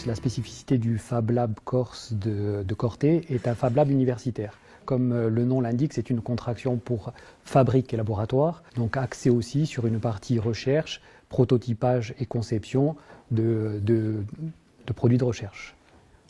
la spécificité du Fab Lab Corse de Corté est un Fab Lab universitaire. Comme le nom l'indique, c'est une contraction pour fabrique et laboratoire, donc axé aussi sur une partie recherche, prototypage et conception de produits de recherche.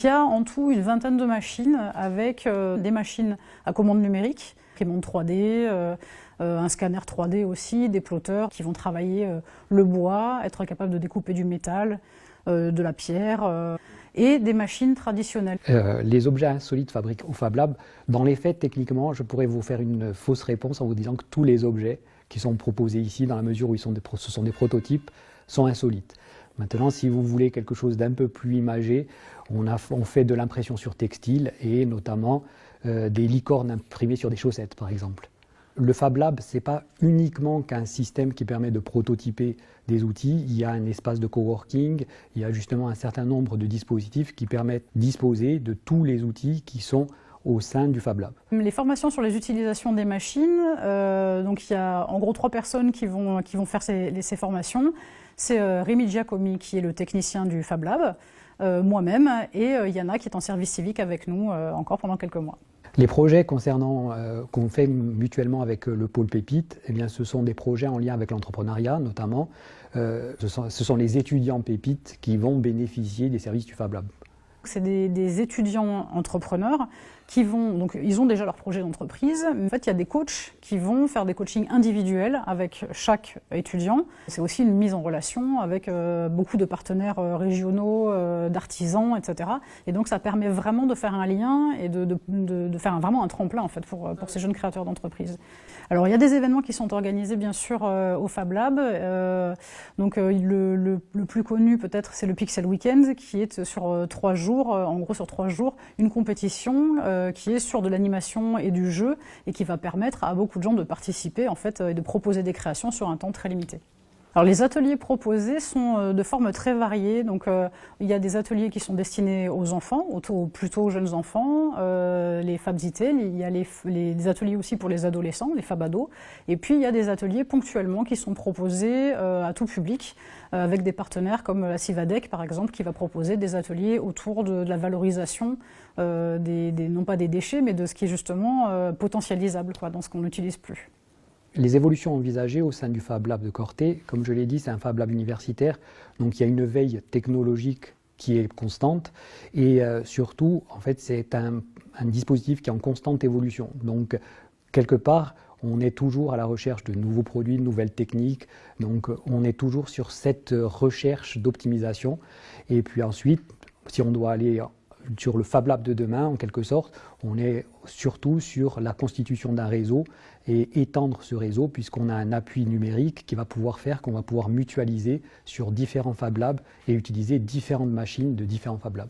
Il y a en tout une vingtaine de machines avec des machines à commande numérique, imprimante 3D, un scanner 3D aussi, des plotteurs qui vont travailler le bois, être capables de découper du métal, de la pierre, et des machines traditionnelles. Les objets insolites fabriqués au Fab Lab, dans les faits, techniquement, je pourrais vous faire une fausse réponse en vous disant que tous les objets qui sont proposés ici, dans la mesure où ce sont des prototypes, sont insolites. Maintenant, si vous voulez quelque chose d'un peu plus imagé, on fait de l'impression sur textile et notamment des licornes imprimées sur des chaussettes, par exemple. Le Fab Lab, ce n'est pas uniquement qu'un système qui permet de prototyper des outils. Il y a un espace de coworking, il y a justement un certain nombre de dispositifs qui permettent de disposer de tous les outils qui sont au sein du Fab Lab. Les formations sur les utilisations des machines, donc il y a en gros 3 personnes qui vont faire ces formations. C'est Rémi Giacomi qui est le technicien du Fab Lab, moi-même, et Yana qui est en service civique avec nous encore pendant quelques mois. Les projets qu'on fait mutuellement avec le pôle Pépite, eh bien, ce sont des projets en lien avec l'entrepreneuriat notamment. Ce sont les étudiants Pépite qui vont bénéficier des services du Fab Lab. C'est des étudiants entrepreneurs qui ils ont déjà leur projet d'entreprise. En fait, il y a des coachs qui vont faire des coachings individuels avec chaque étudiant. C'est aussi une mise en relation avec beaucoup de partenaires régionaux, d'artisans, etc. Et donc, ça permet vraiment de faire un lien et de faire vraiment un tremplin en fait, pour ces jeunes créateurs d'entreprise. Alors, il y a des événements qui sont organisés, bien sûr, au Fab Lab. Le plus connu, peut-être, c'est le Pixel Weekend, qui est sur 3 jours, en gros sur 3 jours, une compétition qui est sur de l'animation et du jeu et qui va permettre à beaucoup de gens de participer en fait, et de proposer des créations sur un temps très limité. Alors, les ateliers proposés sont de formes très variées. Donc, il y a des ateliers qui sont destinés aux enfants, plutôt aux jeunes enfants, les Fabsités. Il y a des ateliers aussi pour les adolescents, les Fabados. Et puis, il y a des ateliers ponctuellement qui sont proposés à tout public, avec des partenaires comme la Civadec, par exemple, qui va proposer des ateliers autour de la valorisation, non pas des déchets, mais de ce qui est justement potentialisable dans ce qu'on n'utilise plus. Les évolutions envisagées au sein du Fab Lab de Corté, comme je l'ai dit, c'est un Fab Lab universitaire, donc il y a une veille technologique qui est constante et surtout, en fait, c'est un dispositif qui est en constante évolution. Donc, quelque part, on est toujours à la recherche de nouveaux produits, de nouvelles techniques, donc on est toujours sur cette recherche d'optimisation. Et puis ensuite, si on doit aller sur le Fab Lab de demain, en quelque sorte, on est surtout sur la constitution d'un réseau et étendre ce réseau puisqu'on a un appui numérique qui va pouvoir faire qu'on va pouvoir mutualiser sur différents Fab Labs et utiliser différentes machines de différents Fab Labs.